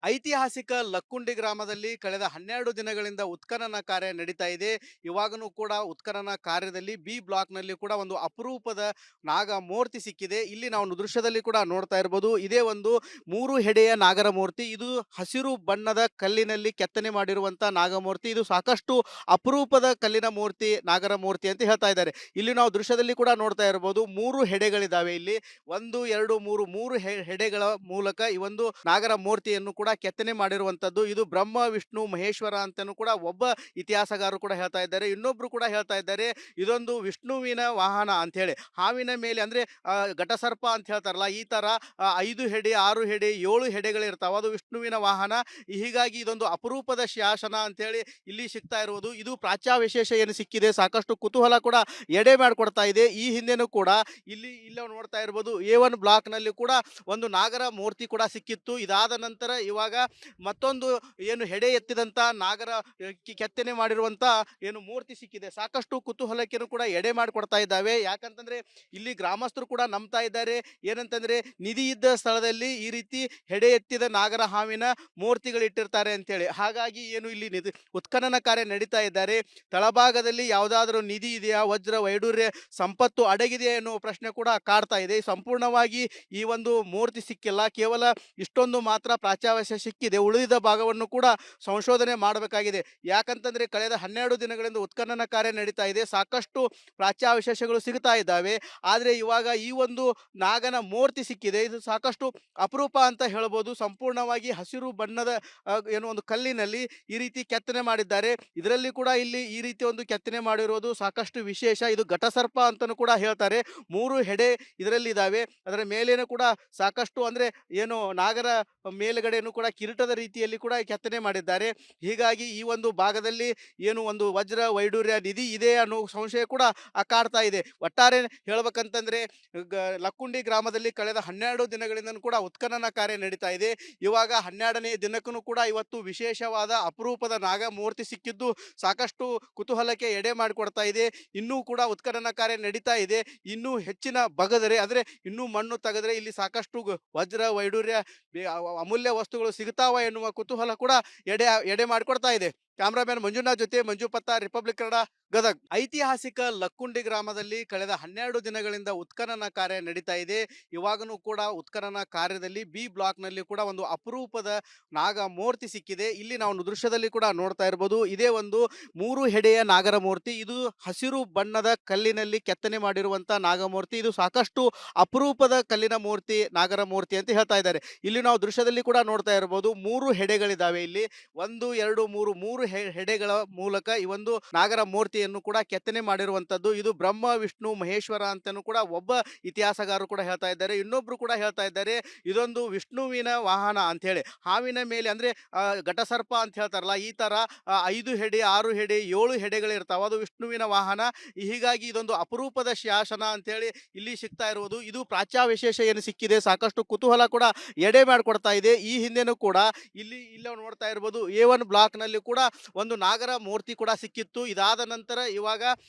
ಐತಿಹಾಸಿಕ ಲಕ್ಕುಂಡಿ ಗ್ರಾಮದಲ್ಲಿ ಕಳೆದ 12 ದಿನಗಳಿಂದ ಉತ್ಖನನ ಕಾರ್ಯ ನಡೀತಾ ಇದೆ. ಇವಾಗನೂ ಕೂಡ ಉತ್ಖನನ ಕಾರ್ಯದಲ್ಲಿ ಬಿ ಬ್ಲಾಕ್‌ನಲ್ಲಿ ಕೂಡ ಒಂದು ಅಪರೂಪದ ನಾಗಮೂರ್ತಿ ಸಿಕ್ಕಿದೆ. ಇಲ್ಲಿ ನಾವು ದೃಶ್ಯದಲ್ಲಿ ಕೂಡ ನೋಡ್ತಾ ಇರ್ಬೋದು. ಇದೇ ಒಂದು 3 ಹೆಡೆಯ ನಾಗರಮೂರ್ತಿ. ಇದು ಹಸಿರು ಬಣ್ಣದ ಕಲ್ಲಿನಲ್ಲಿ ಕೆತ್ತನೆ ಮಾಡಿರುವಂತ ನಾಗಮೂರ್ತಿ. ಇದು ಸಾಕಷ್ಟು ಅಪರೂಪದ ಕಲ್ಲಿನ ಮೂರ್ತಿ, ನಾಗರಮೂರ್ತಿ ಅಂತ ಹೇಳ್ತಾ ಇದ್ದಾರೆ. ಇಲ್ಲಿ ನಾವು ದೃಶ್ಯದಲ್ಲಿ ಕೂಡ ನೋಡ್ತಾ ಇರ್ಬೋದು. 3 ಹೆಡೆಗಳಿದಾವೆ ಇಲ್ಲಿ. 1, 2, 3 ಹೆಡೆಗಳ ಮೂಲಕ ಈ ಒಂದು ನಾಗರ ಮೂರ್ತಿಯನ್ನು ಕೂಡ ಕೆತ್ತನೆ ಮಾಡಿರುವಂತದ್ದು. ಇದು ಬ್ರಹ್ಮ, ವಿಷ್ಣು, ಮಹೇಶ್ವರ ಅಂತನೂ ಕೂಡ ಒಬ್ಬ ಇತಿಹಾಸಗಾರರು ಕೂಡ ಹೇಳ್ತಾ ಇದ್ದಾರೆ. ಇನ್ನೊಬ್ರು ಕೂಡ ಹೇಳ್ತಾ ಇದ್ದಾರೆ ಇದೊಂದು ವಿಷ್ಣುವಿನ ವಾಹನ ಅಂತ ಹೇಳಿ. ಹಾವಿನ ಮೇಲೆ ಅಂದ್ರೆ ಘಟಸರ್ಪ ಅಂತ ಹೇಳ್ತಾರಲ್ಲ, ಈ ತರ 5 ಹೆಡೆ, 6 ಹೆಡೆ, 7 ಹೆಡೆಗಳಿರ್ತಾವ. ಅದು ವಿಷ್ಣುವಿನ ವಾಹನ. ಹೀಗಾಗಿ ಇದೊಂದು ಅಪರೂಪದ ಶಾಸನ ಅಂತ ಹೇಳಿ ಇಲ್ಲಿ ಸಿಗ್ತಾ ಇರುವುದು. ಇದು ಪ್ರಾಚ್ಯಾವಶೇಷ ಏನು ಸಿಕ್ಕಿದೆ, ಸಾಕಷ್ಟು ಕುತೂಹಲ ಕೂಡ ಎಡೆ ಮಾಡಿಕೊಡ್ತಾ ಇದೆ. ಈ ಹಿಂದೆನೂ ಕೂಡ ಇಲ್ಲಿ ನೋಡ್ತಾ ಇರ್ಬೋದು, A1 ಬ್ಲಾಕ್ ನಲ್ಲಿ ಕೂಡ ಒಂದು ನಾಗರ ಮೂರ್ತಿ ಕೂಡ ಸಿಕ್ಕಿತ್ತು. ಇದಾದ ನಂತರ ಇವಾಗ ಮತ್ತೊಂದು ಏನು ಹೆಡೆ ಎತ್ತಿದಂತ ನಾಗರ ಕೆತ್ತನೆ ಮಾಡಿರುವಂತ ಏನು ಮೂರ್ತಿ ಸಿಕ್ಕಿದೆ. ಸಾಕಷ್ಟು ಕುತೂಹಲಕ್ಕೆ ಕೂಡ ಎಡೆ ಮಾಡಿಕೊಡ್ತಾ ಇದ್ದಾವೆ. ಯಾಕಂತಂದ್ರೆ ಇಲ್ಲಿ ಗ್ರಾಮಸ್ಥರು ಕೂಡ ನಂಬ್ತಾ ಇದ್ದಾರೆ ಏನಂತಂದ್ರೆ ನಿಧಿ ಇದ್ದ ಸ್ಥಳದಲ್ಲಿ ಈ ರೀತಿ ಹೆಡೆ ಎತ್ತಿದ ನಾಗರ ಹಾವಿನ ಮೂರ್ತಿಗಳು ಇಟ್ಟಿರ್ತಾರೆ ಅಂತೇಳಿ. ಹಾಗಾಗಿ ಏನು ಇಲ್ಲಿ ಉತ್ಖನನ ಕಾರ್ಯ ನಡೀತಾ ಇದ್ದಾರೆ. ತಳಭಾಗದಲ್ಲಿ ಯಾವುದಾದ್ರೂ ನಿಧಿ ಇದೆಯಾ, ವಜ್ರ ವೈಡೂರ್ಯ ಸಂಪತ್ತು ಅಡಗಿದೆಯಾ ಎನ್ನುವ ಪ್ರಶ್ನೆ ಕೂಡ ಕಾಡ್ತಾ ಇದೆ. ಸಂಪೂರ್ಣವಾಗಿ ಈ ಒಂದು ಮೂರ್ತಿ ಸಿಕ್ಕಿಲ್ಲ, ಕೇವಲ ಇಷ್ಟೊಂದು ಮಾತ್ರ ಪ್ರಾಚ್ಯಾವಶೇಷ ಸಿಕ್ಕಿದೆ. ಉಳಿದ ಭಾಗವನ್ನು ಕೂಡ ಸಂಶೋಧನೆ ಮಾಡಬೇಕಾಗಿದೆ. ಯಾಕಂತಂದ್ರೆ ಕಳೆದ 12 ದಿನಗಳಿಂದ ಉತ್ಖನನ ಕಾರ್ಯ ನಡೀತಾ ಇದೆ. ಸಾಕಷ್ಟು ಪ್ರಾಚ್ಯಾವಶೇಷಗಳು ಸಿಗ್ತಾ ಇದ್ದಾವೆ. ಆದರೆ ಇವಾಗ ಈ ಒಂದು ನಾಗನ ಮೂರ್ತಿ ಸಿಕ್ಕಿದೆ. ಇದು ಸಾಕಷ್ಟು ಅಪರೂಪ ಅಂತ ಹೇಳ್ಬೋದು. ಸಂಪೂರ್ಣವಾಗಿ ಹಸಿರು ಬಣ್ಣದ ಏನು ಒಂದು ಕಲ್ಲಿನಲ್ಲಿ ಈ ರೀತಿ ಕೆತ್ತನೆ ಮಾಡಿದ್ದಾರೆ. ಇದರಲ್ಲಿ ಕೂಡ ಇಲ್ಲಿ ಈ ರೀತಿ ಒಂದು ಕೆತ್ತನೆ ಮಾಡಿರೋದು ಸಾಕಷ್ಟು ವಿಶೇಷ. ಇದು ಘಟಸರ್ಪ ಅಂತಲೂ ಕೂಡ ಹೇಳ್ತಾರೆ. 3 ಹೆಡೆ ಇದರಲ್ಲಿ ಇದಾವೆ. ಅದರ ಮೇಲೇನು ಕೂಡ ಸಾಕಷ್ಟು ಅಂದ್ರೆ ಏನು ನಾಗರ ಮೇಲುಗಡೆಯನ್ನು ಕೂಡ ಕಿರೀಟದ ರೀತಿಯಲ್ಲಿ ಕೂಡ ಕೆತ್ತನೆ ಮಾಡಿದ್ದಾರೆ. ಹೀಗಾಗಿ ಈ ಒಂದು ಭಾಗದಲ್ಲಿ ಏನು ಒಂದು ವಜ್ರ ವೈಡೂರ್ಯ ನಿಧಿ ಇದೆ ಅನ್ನೋ ಸಂಶಯ ಕೂಡ ಕಾಡ್ತಾ ಇದೆ. ಒಟ್ಟಾರೆ ಹೇಳ್ಬೇಕಂತಂದ್ರೆ ಲಕ್ಕುಂಡಿ ಗ್ರಾಮದಲ್ಲಿ ಕಳೆದ 12 ದಿನಗಳಿಂದ ಕೂಡ ಉತ್ಖನನ ಕಾರ್ಯ ನಡೀತಾ ಇದೆ. ಇವಾಗ 12ನೇ ದಿನಕ್ಕೂ ಕೂಡ ಇವತ್ತು ವಿಶೇಷವಾದ ಅಪರೂಪದ ನಾಗಮೂರ್ತಿ ಸಿಕ್ಕಿದ್ದು ಸಾಕಷ್ಟು ಕುತೂಹಲಕ್ಕೆ ಎಡೆ ಮಾಡಿಕೊಡ್ತಾ ಇದೆ. ಇನ್ನೂ ಕೂಡ ಉತ್ಖನನ ಕಾರ್ಯ ನಡೀತಾ ಇದೆ. ಇನ್ನೂ ಹೆಚ್ಚಿನ ಬಗದರೆ ಅಂದ್ರೆ ಇನ್ನೂ ಮಣ್ಣು ತೆಗೆದ್ರೆ ಇಲ್ಲಿ ಸಾಕಷ್ಟು ವಜ್ರ ವೈಡೂರ್ಯ ಅಮೂಲ್ಯ ವಸ್ತುಗಳು ಸಿಗ್ತಾವ ಎನ್ನುವ ಕುತೂಹಲ ಕೂಡ ಎಡೆ ಮಾಡಿಕೊಡ್ತಾ ಇದೆ. ಕ್ಯಾಮ್ರಾಮನ್ ಮಂಜುನಾಥ್ ಜೊತೆ ಮಂಜು ಪತ್ತ, ರಿಪಬ್ಲಿಕ್ ಕನ್ನಡ, ಗದಗ್. ಐತಿಹಾಸಿಕ ಲಕ್ಕುಂಡಿ ಗ್ರಾಮದಲ್ಲಿ ಕಳೆದ 12 ದಿನಗಳಿಂದ ಉತ್ಖನನ ಕಾರ್ಯ ನಡೀತಾ ಇದೆ. ಇವಾಗನೂ ಕೂಡ ಉತ್ಖನನ ಕಾರ್ಯದಲ್ಲಿ ಬಿ ಬ್ಲಾಕ್‌ನಲ್ಲಿ ಕೂಡ ಒಂದು ಅಪರೂಪದ ನಾಗಮೂರ್ತಿ ಸಿಕ್ಕಿದೆ. ಇಲ್ಲಿ ನಾವು ದೃಶ್ಯದಲ್ಲಿ ಕೂಡ ನೋಡ್ತಾ ಇರ್ಬೋದು. ಇದೇ ಒಂದು 3 ಹೆಡೆಯ ನಾಗರಮೂರ್ತಿ. ಇದು ಹಸಿರು ಬಣ್ಣದ ಕಲ್ಲಿನಲ್ಲಿ ಕೆತ್ತನೆ ಮಾಡಿರುವಂತ ನಾಗಮೂರ್ತಿ. ಇದು ಸಾಕಷ್ಟು ಅಪರೂಪದ ಕಲ್ಲಿನ ಮೂರ್ತಿ, ನಾಗರಮೂರ್ತಿ ಅಂತ ಹೇಳ್ತಾ ಇದ್ದಾರೆ. ಇಲ್ಲಿ ನಾವು ದೃಶ್ಯದಲ್ಲಿ ಕೂಡ ನೋಡ್ತಾ ಇರ್ಬೋದು. 3 ಹೆಡೆಗಳಿದಾವೆ ಇಲ್ಲಿ. 1, 2, 3 ಹೆಡೆಗಳ ಮೂಲಕ ಈ ಒಂದು ನಾಗರ ಮೂರ್ತಿಯನ್ನು ಕೂಡ ಕೆತ್ತನೆ ಮಾಡಿರುವಂತದ್ದು. ಇದು ಬ್ರಹ್ಮ, ವಿಷ್ಣು, ಮಹೇಶ್ವರ ಅಂತನೂ ಕೂಡ ಒಬ್ಬ ಇತಿಹಾಸಗಾರರು ಕೂಡ ಹೇಳ್ತಾ ಇದ್ದಾರೆ. ಇನ್ನೊಬ್ರು ಕೂಡ ಹೇಳ್ತಾ ಇದ್ದಾರೆ ಇದೊಂದು ವಿಷ್ಣುವಿನ ವಾಹನ ಅಂತ ಹೇಳಿ. ಹಾವಿನ ಮೇಲೆ ಅಂದ್ರೆ ಘಟಸರ್ಪ ಅಂತ ಹೇಳ್ತಾರಲ್ಲ, ಈ ತರ 5 ಹೆಡೆ, 6 ಹೆಡೆ, 7 ಹೆಡೆಗಳಿರ್ತಾವ. ಅದು ವಿಷ್ಣುವಿನ ವಾಹನ. ಹೀಗಾಗಿ ಇದೊಂದು ಅಪರೂಪದ ಶಾಸನ ಅಂತ ಹೇಳಿ ಇಲ್ಲಿ ಸಿಗ್ತಾ ಇರುವುದು. ಇದು ಪ್ರಾಚ್ಯಾವಶೇಷ ಏನು ಸಿಕ್ಕಿದೆ, ಸಾಕಷ್ಟು ಕುತೂಹಲ ಕೂಡ ಎಡೆ ಮಾಡಿಕೊಡ್ತಾ ಇದೆ. ಈ ಹಿಂದೆನೂ ಕೂಡ ಇಲ್ಲಿ ನೋಡ್ತಾ ಇರ್ಬೋದು, A1 ಬ್ಲಾಕ್ ನಲ್ಲಿ ಕೂಡ ಒಂದು ನಾಗರ ಮೂರ್ತಿ ಕೂಡ ಸಿಕ್ಕಿತ್ತು. ಇದಾದ ನಂತರ ಇವಾಗ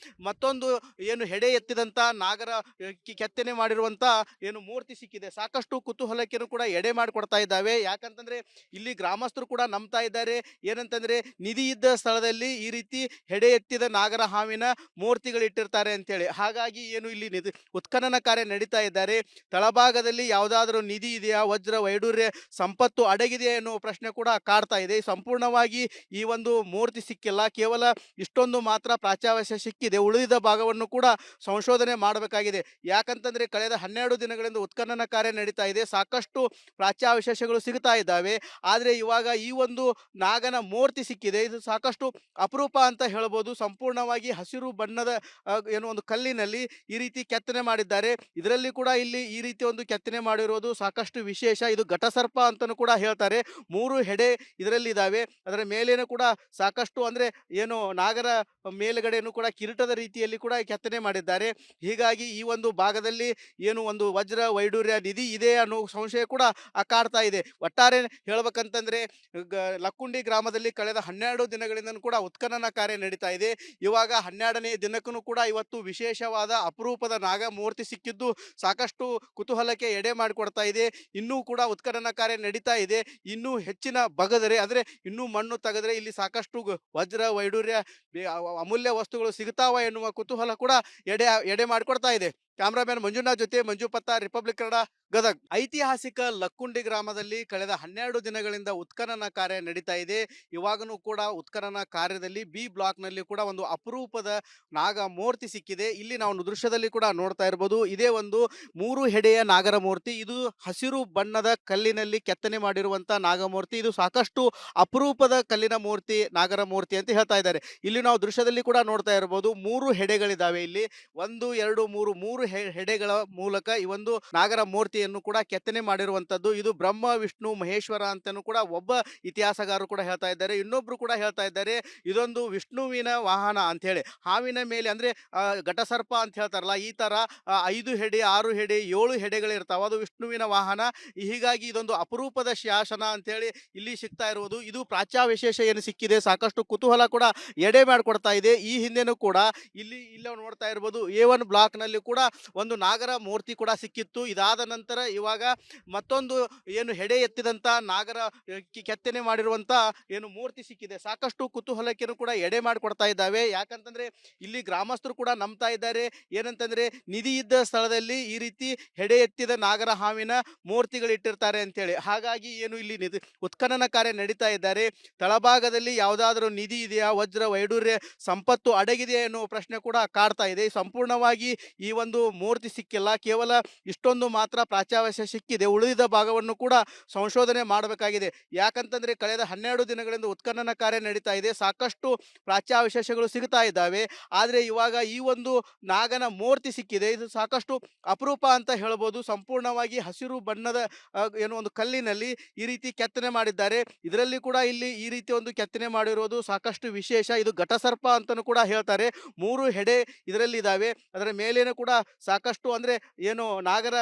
ಮತ್ತೊಂದು ಏನು ಹೆಡೆ ಎತ್ತಿದಂತ ನಾಗರ ಕೆತ್ತನೆ ಮಾಡಿರುವಂತ ಏನು ಮೂರ್ತಿ ಸಿಕ್ಕಿದೆ. ಸಾಕಷ್ಟು ಕುತೂಹಲಕ್ಕೆ ಕೂಡ ಎಡೆ ಮಾಡಿಕೊಡ್ತಾ ಇದ್ದಾವೆ. ಯಾಕಂತಂದ್ರೆ ಇಲ್ಲಿ ಗ್ರಾಮಸ್ಥರು ಕೂಡ ನಂಬ್ತಾ ಇದ್ದಾರೆ ಏನಂತಂದ್ರೆ ನಿಧಿ ಇದ್ದ ಸ್ಥಳದಲ್ಲಿ ಈ ರೀತಿ ಹೆಡೆ ಎತ್ತಿದ ನಾಗರ ಹಾವಿನ ಮೂರ್ತಿಗಳು ಇಟ್ಟಿರ್ತಾರೆ ಅಂತೇಳಿ. ಹಾಗಾಗಿ ಏನು ಇಲ್ಲಿ ಉತ್ಖನನ ಕಾರ್ಯ ನಡೀತಾ ಇದ್ದಾರೆ. ತಳಭಾಗದಲ್ಲಿ ಯಾವುದಾದ್ರೂ ನಿಧಿ ಇದೆಯಾ, ವಜ್ರ ವೈಡೂರ್ಯ ಸಂಪತ್ತು ಅಡಗಿದೆಯಾ ಎನ್ನುವ ಪ್ರಶ್ನೆ ಕೂಡ ಕಾಡ್ತಾ ಇದೆ. ಸಂಪೂರ್ಣವಾಗಿ ಈ ಒಂದು ಮೂರ್ತಿ ಸಿಕ್ಕಿಲ್ಲ, ಕೇವಲ ಇಷ್ಟೊಂದು ಮಾತ್ರ ಪ್ರಾಚ್ಯಾವಶೇಷ ಸಿಕ್ಕಿದೆ. ಉಳಿದ ಭಾಗವನ್ನು ಕೂಡ ಸಂಶೋಧನೆ ಮಾಡಬೇಕಾಗಿದೆ. ಯಾಕಂತಂದ್ರೆ ಕಳೆದ 12 ದಿನಗಳಿಂದ ಉತ್ಖನನ ಕಾರ್ಯ ನಡೀತಾ ಇದೆ. ಸಾಕಷ್ಟು ಪ್ರಾಚ್ಯಾವಶೇಷಗಳು ಸಿಗ್ತಾ ಇದ್ದಾವೆ. ಆದ್ರೆ ಇವಾಗ ಈ ಒಂದು ನಾಗನ ಮೂರ್ತಿ ಸಿಕ್ಕಿದೆ. ಇದು ಸಾಕಷ್ಟು ಅಪರೂಪ ಅಂತ ಹೇಳ್ಬೋದು. ಸಂಪೂರ್ಣವಾಗಿ ಹಸಿರು ಬಣ್ಣದ ಏನು ಒಂದು ಕಲ್ಲಿನಲ್ಲಿ ಈ ರೀತಿ ಕೆತ್ತನೆ ಮಾಡಿದ್ದಾರೆ. ಇದರಲ್ಲಿ ಕೂಡ ಇಲ್ಲಿ ಈ ರೀತಿ ಒಂದು ಕೆತ್ತನೆ ಮಾಡಿರೋದು ಸಾಕಷ್ಟು ವಿಶೇಷ. ಇದು ಘಟಸರ್ಪ ಅಂತಲೂ ಕೂಡ ಹೇಳ್ತಾರೆ. 3 ಹೆಡೆ ಇದರಲ್ಲಿ ಇದಾವೆ. ಅದರ ಮೇಲೇನು ಕೂಡ ಸಾಕಷ್ಟು ಅಂದ್ರೆ ಏನು ನಾಗರ ಮೇಲ್ಗಡೆಯನ್ನು ಕೂಡ ಕಿರೀಟದ ರೀತಿಯಲ್ಲಿ ಕೂಡ ಕೆತ್ತನೆ ಮಾಡಿದ್ದಾರೆ. ಹೀಗಾಗಿ ಈ ಒಂದು ಭಾಗದಲ್ಲಿ ಏನು ಒಂದು ವಜ್ರ ವೈಡೂರ್ಯ ನಿಧಿ ಇದೆ ಅನ್ನೋ ಸಂಶಯ ಕೂಡ ಕಾಡ್ತಾ ಇದೆ. ಒಟ್ಟಾರೆ ಹೇಳ್ಬೇಕಂತಂದ್ರೆ ಲಕ್ಕುಂಡಿ ಗ್ರಾಮದಲ್ಲಿ ಕಳೆದ 12 ದಿನಗಳಿಂದನೂ ಕೂಡ ಉತ್ಖನನ ಕಾರ್ಯ ನಡೀತಾ ಇದೆ. ಇವಾಗ 12ನೇ ದಿನಕ್ಕೂ ಕೂಡ ಇವತ್ತು ವಿಶೇಷವಾದ ಅಪರೂಪದ ನಾಗಮೂರ್ತಿ ಸಿಕ್ಕಿದ್ದು ಸಾಕಷ್ಟು ಕುತೂಹಲಕ್ಕೆ ಎಡೆ ಮಾಡಿಕೊಡ್ತಾ ಇದೆ. ಇನ್ನೂ ಕೂಡ ಉತ್ಖನನ ಕಾರ್ಯ ನಡೀತಾ ಇದೆ. ಇನ್ನೂ ಹೆಚ್ಚಿನ ಬಗದರೆ ಅಂದ್ರೆ ಇನ್ನೂ ಮಣ್ಣು ತೆಗೆದ್ರೆ ಇಲ್ಲಿ ಸಾಕಷ್ಟು ವಜ್ರ ವೈಡೂರ್ಯ ಅಮೂಲ್ಯ ವಸ್ತುಗಳು ಸಿಗ್ತಾವ ಎನ್ನುವ ಕುತೂಹಲ ಕೂಡ ಎಡೆ ಮಾಡಿಕೊಡ್ತಾ ಇದೆ. ಕ್ಯಾಮ್ರಾಮನ್ ಮಂಜುನಾಥ್ ಜೊತೆ ಮಂಜು ಪತ್ತ, ರಿಪಬ್ಲಿಕ್ ಕನ್ನಡ, ಗದಗ್. ಐತಿಹಾಸಿಕ ಲಕ್ಕುಂಡಿ ಗ್ರಾಮದಲ್ಲಿ ಕಳೆದ 12 ದಿನಗಳಿಂದ ಉತ್ಖನನ ಕಾರ್ಯ ನಡೀತಾ ಇದೆ. ಇವಾಗನೂ ಕೂಡ ಉತ್ಖನನ ಕಾರ್ಯದಲ್ಲಿ ಬಿ ಬ್ಲಾಕ್ನಲ್ಲಿ ಕೂಡ ಒಂದು ಅಪರೂಪದ ನಾಗ ಮೂರ್ತಿ ಸಿಕ್ಕಿದೆ. ಇಲ್ಲಿ ನಾವು ದೃಶ್ಯದಲ್ಲಿ ಕೂಡ ನೋಡ್ತಾ ಇರ್ಬೋದು. ಇದೇ ಒಂದು 3 ಹೆಡೆಯ ನಾಗರ ಮೂರ್ತಿ. ಇದು ಹಸಿರು ಬಣ್ಣದ ಕಲ್ಲಿನಲ್ಲಿ ಕೆತ್ತನೆ ಮಾಡಿರುವಂತ ನಾಗಮೂರ್ತಿ. ಇದು ಸಾಕಷ್ಟು ಅಪರೂಪದ ಕಲ್ಲಿನ ಮೂರ್ತಿ, ನಾಗರ ಮೂರ್ತಿ ಅಂತ ಹೇಳ್ತಾ ಇದ್ದಾರೆ. ಇಲ್ಲಿ ನಾವು ದೃಶ್ಯದಲ್ಲಿ ಕೂಡ ನೋಡ್ತಾ ಇರ್ಬೋದು. 3 ಹೆಡೆಗಳಿದಾವೆ ಇಲ್ಲಿ. 1 2 3 ಹೆಡೆಗಳ ಮೂಲಕ ಈ ಒಂದು ನಾಗರ ಮೂರ್ತಿಯನ್ನು ಕೂಡ ಕೆತ್ತನೆ ಮಾಡಿರುವಂತದ್ದು. ಇದು ಬ್ರಹ್ಮ ವಿಷ್ಣು ಮಹೇಶ್ವರ ಅಂತಾನೂ ಕೂಡ ಒಬ್ಬ ಇತಿಹಾಸಗಾರರು ಕೂಡ ಹೇಳ್ತಾ ಇದ್ದಾರೆ. ಇನ್ನೊಬ್ರು ಕೂಡ ಹೇಳ್ತಾ ಇದ್ದಾರೆ ಇದೊಂದು ವಿಷ್ಣುವಿನ ವಾಹನ ಅಂತ ಹೇಳಿ. ಹಾವಿನ ಮೇಲೆ ಅಂದ್ರೆ ಘಟಸರ್ಪ ಅಂತ ಹೇಳ್ತಾರಲ್ಲ, ಈ ತರ 5 ಹೆಡೆ 6 ಹೆಡೆ 7 ಹೆಡೆಗಳಿರ್ತಾವ, ಅದು ವಿಷ್ಣುವಿನ ವಾಹನ. ಹೀಗಾಗಿ ಇದೊಂದು ಅಪರೂಪದ ಶಾಸನ ಅಂತ ಹೇಳಿ ಇಲ್ಲಿ ಸಿಗ್ತಾ ಇರುವುದು. ಇದು ಪ್ರಾಚ್ಯ ವಿಶೇಷ ಏನು ಸಿಕ್ಕಿದೆ, ಸಾಕಷ್ಟು ಕುತೂಹಲ ಕೂಡ ಎಡೆ ಮಾಡಿಕೊಡ್ತಾ ಇದೆ. ಈ ಹಿಂದೆನೂ ಕೂಡ ಇಲ್ಲಿ ನೋಡ್ತಾ ಇರ್ಬೋದು, A1 ಬ್ಲಾಕ್ ನಲ್ಲಿ ಕೂಡ ಒಂದು ನಾಗರ ಮೂರ್ತಿ ಕೂಡ ಸಿಕ್ಕಿತ್ತು. ಇದಾದ ನಂತರ ಇವಾಗ ಮತ್ತೊಂದು ಏನು ಹೆಡೆ ಎತ್ತಿದಂತ ನಾಗರ ಕೆತ್ತನೆ ಮಾಡಿರುವಂತ ಏನು ಮೂರ್ತಿ ಸಿಕ್ಕಿದೆ. ಸಾಕಷ್ಟು ಕುತೂಹಲಕ್ಕೆ ಕೂಡ ಎಡೆ ಮಾಡಿಕೊಡ್ತಾ ಇದ್ದಾವೆ. ಯಾಕಂತಂದ್ರೆ ಇಲ್ಲಿ ಗ್ರಾಮಸ್ಥರು ಕೂಡ ನಂಬ್ತಾ ಇದ್ದಾರೆ ಏನಂತಂದ್ರೆ ನಿಧಿ ಇದ್ದ ಸ್ಥಳದಲ್ಲಿ ಈ ರೀತಿ ಹೆಡೆ ಎತ್ತಿದ ನಾಗರ ಹಾವಿನ ಮೂರ್ತಿಗಳು ಇಟ್ಟಿರ್ತಾರೆ ಅಂತೇಳಿ. ಹಾಗಾಗಿ ಏನು ಇಲ್ಲಿ ಉತ್ಖನನ ಕಾರ್ಯ ನಡೀತಾ ಇದ್ದಾರೆ. ತಳಭಾಗದಲ್ಲಿ ಯಾವುದಾದ್ರೂ ನಿಧಿ ಇದೆಯಾ, ವಜ್ರ ವೈಡೂರ್ಯ ಸಂಪತ್ತು ಅಡಗಿದೆಯಾ ಎನ್ನುವ ಪ್ರಶ್ನೆ ಕೂಡ ಕಾಡ್ತಾ ಇದೆ. ಸಂಪೂರ್ಣವಾಗಿ ಈ ಒಂದು ಮೂರ್ತಿ ಸಿಕ್ಕಿಲ್ಲ, ಕೇವಲ ಇಷ್ಟೊಂದು ಮಾತ್ರ ಪ್ರಾಚ್ಯಾವಶೇಷ ಸಿಕ್ಕಿದೆ. ಉಳಿದ ಭಾಗವನ್ನು ಕೂಡ ಸಂಶೋಧನೆ ಮಾಡಬೇಕಾಗಿದೆ. ಯಾಕಂತಂದ್ರೆ ಕಳೆದ 12 ದಿನಗಳಿಂದ ಉತ್ಖನನ ಕಾರ್ಯ ನಡೀತಾ ಇದೆ. ಸಾಕಷ್ಟು ಪ್ರಾಚ್ಯಾವಶೇಷಗಳು ಸಿಗ್ತಾ ಇದ್ದಾವೆ. ಆದ್ರೆ ಇವಾಗ ಈ ಒಂದು ನಾಗನ ಮೂರ್ತಿ ಸಿಕ್ಕಿದೆ. ಇದು ಸಾಕಷ್ಟು ಅಪರೂಪ ಅಂತ ಹೇಳ್ಬೋದು. ಸಂಪೂರ್ಣವಾಗಿ ಹಸಿರು ಬಣ್ಣದ ಏನು ಒಂದು ಕಲ್ಲಿನಲ್ಲಿ ಈ ರೀತಿ ಕೆತ್ತನೆ ಮಾಡಿದ್ದಾರೆ. ಇದರಲ್ಲಿ ಕೂಡ ಇಲ್ಲಿ ಈ ರೀತಿ ಒಂದು ಕೆತ್ತನೆ ಮಾಡಿರೋದು ಸಾಕಷ್ಟು ವಿಶೇಷ. ಇದು ಘಟಸರ್ಪ ಅಂತಾನೂ ಕೂಡ ಹೇಳ್ತಾರೆ. 3 ಹೆಡೆ ಇದರಲ್ಲಿ ಇದಾವೆ. ಅದರ ಮೇಲೇನು ಕೂಡ ಸಾಕಷ್ಟು ಅಂದ್ರೆ ಏನು ನಾಗರ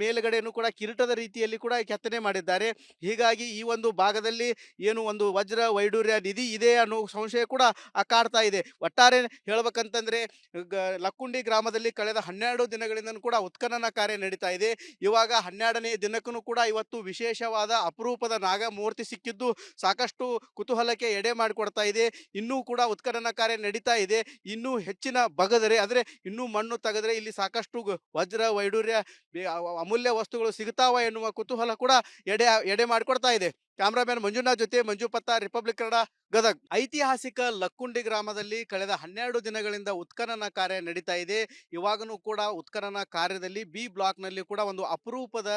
ಮೇಲ್ಗಡೆಯನ್ನು ಕೂಡ ಕಿರೀಟದ ರೀತಿಯಲ್ಲಿ ಕೂಡ ಕೆತ್ತನೆ ಮಾಡಿದ್ದಾರೆ. ಹೀಗಾಗಿ ಈ ಒಂದು ಭಾಗದಲ್ಲಿ ಏನು ಒಂದು ವಜ್ರ ವೈಡೂರ್ಯ ನಿಧಿ ಇದೆ ಅನ್ನೋ ಸಂಶಯ ಕೂಡ ಕಾಡ್ತಾ ಇದೆ. ಒಟ್ಟಾರೆ ಹೇಳ್ಬೇಕಂತಂದ್ರೆ ಲಕ್ಕುಂಡಿ ಗ್ರಾಮದಲ್ಲಿ ಕಳೆದ 12 ದಿನಗಳಿಂದ ಕೂಡ ಉತ್ಖನನ ಕಾರ್ಯ ನಡೀತಾ ಇದೆ. ಇವಾಗ 12ನೇ ದಿನಕ್ಕೂ ಕೂಡ ಇವತ್ತು ವಿಶೇಷವಾದ ಅಪರೂಪದ ನಾಗ ಮೂರ್ತಿ ಸಿಕ್ಕಿದ್ದು ಸಾಕಷ್ಟು ಕುತೂಹಲಕ್ಕೆ ಎಡೆ ಮಾಡಿಕೊಡ್ತಾ ಇದೆ. ಇನ್ನೂ ಕೂಡ ಉತ್ಖನನ ಕಾರ್ಯ ನಡೀತಾ ಇದೆ. ಇನ್ನೂ ಹೆಚ್ಚಿನ ಬಗದರೆ ಅಂದ್ರೆ ಇನ್ನೂ ಮಣ್ಣು ತೆಗೆದ್ರೆ ಇಲ್ಲಿ ಸಾಕಷ್ಟು ವಜ್ರ ವೈಡೂರ್ಯ ಅಮೂಲ್ಯ ವಸ್ತುಗಳು ಸಿಗ್ತಾವ ಎನ್ನುವ ಕುತೂಹಲ ಕೂಡ ಎಡೆ ಮಾಡಿಕೊಡ್ತಾ ಇದೆ. ಕ್ಯಾಮ್ರಾಮನ್ ಮಂಜುನಾಥ್ ಜೊತೆ ಮಂಜು ಪತ್ತ, ರಿಪಬ್ಲಿಕ್ ಕನ್ನಡ, ಗದಗ್. ಐತಿಹಾಸಿಕ ಲಕ್ಕುಂಡಿ ಗ್ರಾಮದಲ್ಲಿ ಕಳೆದ 12 ದಿನಗಳಿಂದ ಉತ್ಖನನ ಕಾರ್ಯ ನಡೀತಾ ಇದೆ. ಇವಾಗನೂ ಕೂಡ ಉತ್ಖನನ ಕಾರ್ಯದಲ್ಲಿ ಬಿ ಬ್ಲಾಕ್ನಲ್ಲಿ ಕೂಡ ಒಂದು ಅಪರೂಪದ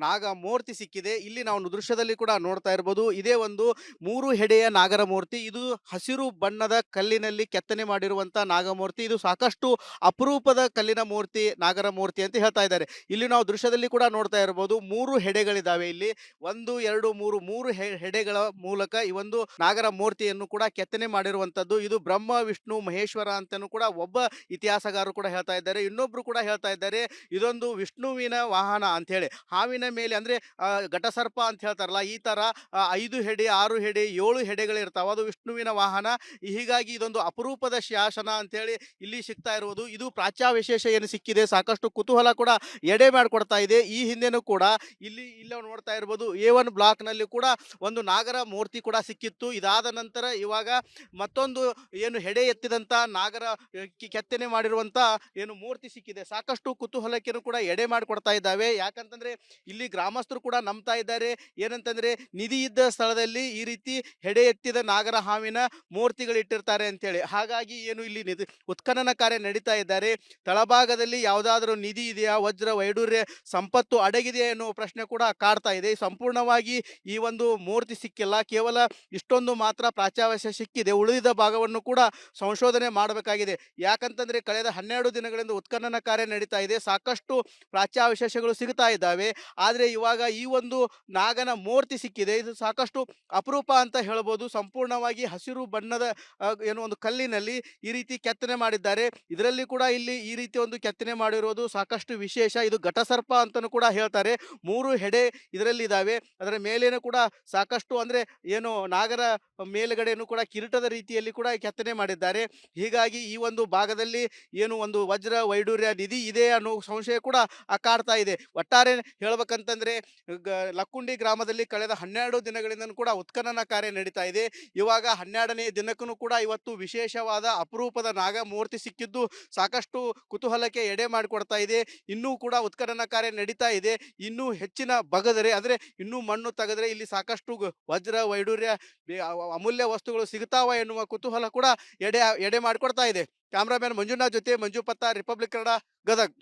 ನಾಗ ಮೂರ್ತಿ ಸಿಕ್ಕಿದೆ. ಇಲ್ಲಿ ನಾವು ದೃಶ್ಯದಲ್ಲಿ ಕೂಡ ನೋಡ್ತಾ ಇರ್ಬೋದು. ಇದೇ ಒಂದು 3 ಹೆಡೆಯ ನಾಗರ ಮೂರ್ತಿ. ಇದು ಹಸಿರು ಬಣ್ಣದ ಕಲ್ಲಿನಲ್ಲಿ ಕೆತ್ತನೆ ಮಾಡಿರುವಂತ ನಾಗಮೂರ್ತಿ. ಇದು ಸಾಕಷ್ಟು ಅಪರೂಪದ ಕಲ್ಲಿನ ಮೂರ್ತಿ, ನಾಗರ ಮೂರ್ತಿ ಅಂತ ಹೇಳ್ತಾ ಇದ್ದಾರೆ. ಇಲ್ಲಿ ನಾವು ದೃಶ್ಯದಲ್ಲಿ ಕೂಡ ನೋಡ್ತಾ ಇರ್ಬೋದು. 3 ಹೆಡೆಗಳಿದಾವೆ ಇಲ್ಲಿ. 1 2 3 ಹೆಡೆಗಳ ಮೂಲಕ ಈ ಒಂದು ನಾಗರ ಮೂರ್ತಿಯನ್ನು ಕೂಡ ಕೆತ್ತನೆ ಮಾಡಿರುವಂತದ್ದು. ಇದು ಬ್ರಹ್ಮ ವಿಷ್ಣು ಮಹೇಶ್ವರ ಅಂತಾನೂ ಕೂಡ ಒಬ್ಬ ಇತಿಹಾಸಗಾರರು ಕೂಡ ಹೇಳ್ತಾ ಇದ್ದಾರೆ. ಇನ್ನೊಬ್ರು ಕೂಡ ಹೇಳ್ತಾ ಇದ್ದಾರೆ ಇದೊಂದು ವಿಷ್ಣುವಿನ ವಾಹನ ಅಂತ ಹೇಳಿ. ಹಾವಿನ ಮೇಲೆ ಅಂದ್ರೆ ಘಟಸರ್ಪ ಅಂತ ಹೇಳ್ತಾರಲ್ಲ, ಈ ತರ 5 ಹೆಡೆ 6 ಹೆಡೆ 7 ಹೆಡೆಗಳಿರ್ತಾವ, ಅದು ವಿಷ್ಣುವಿನ ವಾಹನ. ಹೀಗಾಗಿ ಇದೊಂದು ಅಪರೂಪದ ಶಾಸನ ಅಂತ ಹೇಳಿ ಇಲ್ಲಿ ಸಿಗ್ತಾ ಇರುವುದು. ಇದು ಪ್ರಾಚ್ಯ ವಿಶೇಷ ಏನು ಸಿಕ್ಕಿದೆ, ಸಾಕಷ್ಟು ಕುತೂಹಲ ಕೂಡ ಎಡೆ ಮಾಡಿಕೊಡ್ತಾ ಇದೆ. ಈ ಹಿಂದೆನೂ ಕೂಡ ಇಲ್ಲಿ ನೋಡ್ತಾ ಇರ್ಬೋದು. A1 ಬ್ಲಾಕ್ ನಲ್ಲಿ ಕೂಡ ಒಂದು ನಾಗರ ಮೂರ್ತಿ ಕೂಡ ಸಿಕ್ಕಿತ್ತು. ಇದಾದ ನಂತರ ಇವಾಗ ಮತ್ತೊಂದು ಏನು ಹೆಡೆ ಎತ್ತಿದಂತ ನಾಗರ ಕೆತ್ತನೆ ಮಾಡಿರುವಂತ ಏನು ಮೂರ್ತಿ ಸಿಕ್ಕಿದೆ. ಸಾಕಷ್ಟು ಕುತೂಹಲಕ್ಕೆ ಕೂಡ ಎಡೆ ಮಾಡಿಕೊಡ್ತಾ ಇದ್ದಾವೆ. ಯಾಕಂತಂದ್ರೆ ಇಲ್ಲಿ ಗ್ರಾಮಸ್ಥರು ಕೂಡ ನಂಬ್ತಾ ಇದ್ದಾರೆ ಏನಂತಂದ್ರೆ ನಿಧಿ ಇದ್ದ ಸ್ಥಳದಲ್ಲಿ ಈ ರೀತಿ ಹೆಡೆ ಎತ್ತಿದ ನಾಗರ ಹಾವಿನ ಮೂರ್ತಿಗಳು ಇಟ್ಟಿರ್ತಾರೆ ಅಂತೇಳಿ. ಹಾಗಾಗಿ ಏನು ಇಲ್ಲಿ ಉತ್ಖನನ ಕಾರ್ಯ ನಡೀತಾ ಇದ್ದಾರೆ. ತಳಭಾಗದಲ್ಲಿ ಯಾವುದಾದ್ರೂ ನಿಧಿ ಇದೆಯಾ, ವಜ್ರ ವೈಡೂರ್ಯ ಸಂಪತ್ತು ಅಡಗಿದೆಯಾ ಎನ್ನುವ ಪ್ರಶ್ನೆ ಕೂಡ ಕಾಡ್ತಾ ಇದೆ. ಸಂಪೂರ್ಣವಾಗಿ ಈ ಒಂದು ಮೂರ್ತಿ ಸಿಕ್ಕಿಲ್ಲ. ಕೇವಲ ಇಷ್ಟೊಂದು ಮಾತ್ರ ಪ್ರಾಚ್ಯಾವಶೇಷ ಸಿಕ್ಕಿದೆ. ಉಳಿದ ಭಾಗವನ್ನು ಕೂಡ ಸಂಶೋಧನೆ ಮಾಡಬೇಕಾಗಿದೆ. ಯಾಕಂತಂದ್ರೆ ಕಳೆದ 12 ದಿನಗಳಿಂದ ಉತ್ಖನನ ಕಾರ್ಯ ನಡೀತಾ ಇದೆ. ಸಾಕಷ್ಟು ಪ್ರಾಚ್ಯಾವಶೇಷಗಳು ಸಿಗ್ತಾ ಇದ್ದಾವೆ. ಆದರೆ ಇವಾಗ ಈ ಒಂದು ನಾಗನ ಮೂರ್ತಿ ಸಿಕ್ಕಿದೆ. ಇದು ಸಾಕಷ್ಟು ಅಪರೂಪ ಅಂತ ಹೇಳ್ಬೋದು. ಸಂಪೂರ್ಣವಾಗಿ ಹಸಿರು ಬಣ್ಣದ ಏನು ಒಂದು ಕಲ್ಲಿನಲ್ಲಿ ಈ ರೀತಿ ಕೆತ್ತನೆ ಮಾಡಿದ್ದಾರೆ. ಇದರಲ್ಲಿ ಕೂಡ ಇಲ್ಲಿ ಈ ರೀತಿ ಒಂದು ಕೆತ್ತನೆ ಮಾಡಿರುವುದು ಸಾಕಷ್ಟು ವಿಶೇಷ. ಇದು ಘಟಸರ್ಪ ಅಂತಲೂ ಕೂಡ ಹೇಳ್ತಾರೆ. 3 ಹೆಡೆ ಇದರಲ್ಲಿ ಇದಾವೆ. ಅದರ ಮೇಲೇನು ಕೂಡ ಸಾಕಷ್ಟು ಅಂದ್ರೆ ಏನು ನಾಗರ ಮೇಲ್ಗಡೆನೂ ಕೂಡ ಕಿರೀಟದ ರೀತಿಯಲ್ಲಿ ಕೂಡ ಕೆತ್ತನೆ ಮಾಡಿದ್ದಾರೆ. ಹೀಗಾಗಿ ಈ ಒಂದು ಭಾಗದಲ್ಲಿ ಏನು ಒಂದು ವಜ್ರ ವೈಡೂರ್ಯ ನಿಧಿ ಇದೆ ಅನ್ನೋ ಸಂಶಯ ಕೂಡ ಕಾಡ್ತಾ ಇದೆ. ಒಟ್ಟಾರೆ ಹೇಳ್ಬೇಕಂತಂದ್ರೆ ಲಕ್ಕುಂಡಿ ಗ್ರಾಮದಲ್ಲಿ ಕಳೆದ 12 ದಿನಗಳಿಂದ ಕೂಡ ಉತ್ಖನನ ಕಾರ್ಯ ನಡೀತಾ ಇದೆ. ಇವಾಗ 12ನೇ ದಿನಕ್ಕೂ ಕೂಡ ಇವತ್ತು ವಿಶೇಷವಾದ ಅಪರೂಪದ ನಾಗ ಮೂರ್ತಿ ಸಿಕ್ಕಿದ್ದು ಸಾಕಷ್ಟು ಕುತೂಹಲಕ್ಕೆ ಎಡೆ ಮಾಡಿಕೊಡ್ತಾ ಇದೆ. ಇನ್ನೂ ಕೂಡ ಉತ್ಖನನ ಕಾರ್ಯ ನಡೀತಾ ಇದೆ. ಇನ್ನೂ ಹೆಚ್ಚಿನ ಬಗದರೆ ಅಂದ್ರೆ ಇನ್ನೂ ಮಣ್ಣು ತೆಗೆದ್ರೆ ಇಲ್ಲಿ ಸಾಕಷ್ಟು ವಜ್ರ ವೈಡೂರ್ಯ ಅಮೂಲ್ಯ ವಸ್ತುಗಳು ಸಿಗ್ತಾವ ಎನ್ನುವ ಕುತೂಹಲ ಕೂಡ ಎಡೆ ಎಡೆ ಮಾಡಿಕೊಡ್ತಾ ಇದೆ. ಕ್ಯಾಮ್ರಾಮ್ಯಾನ್ ಮಂಜುನಾಥ್ ಜೊತೆ ಮಂಜು ಪತ್ತ, ರಿಪಬ್ಲಿಕ್ ಕನ್ನಡ, ಗದಗ್.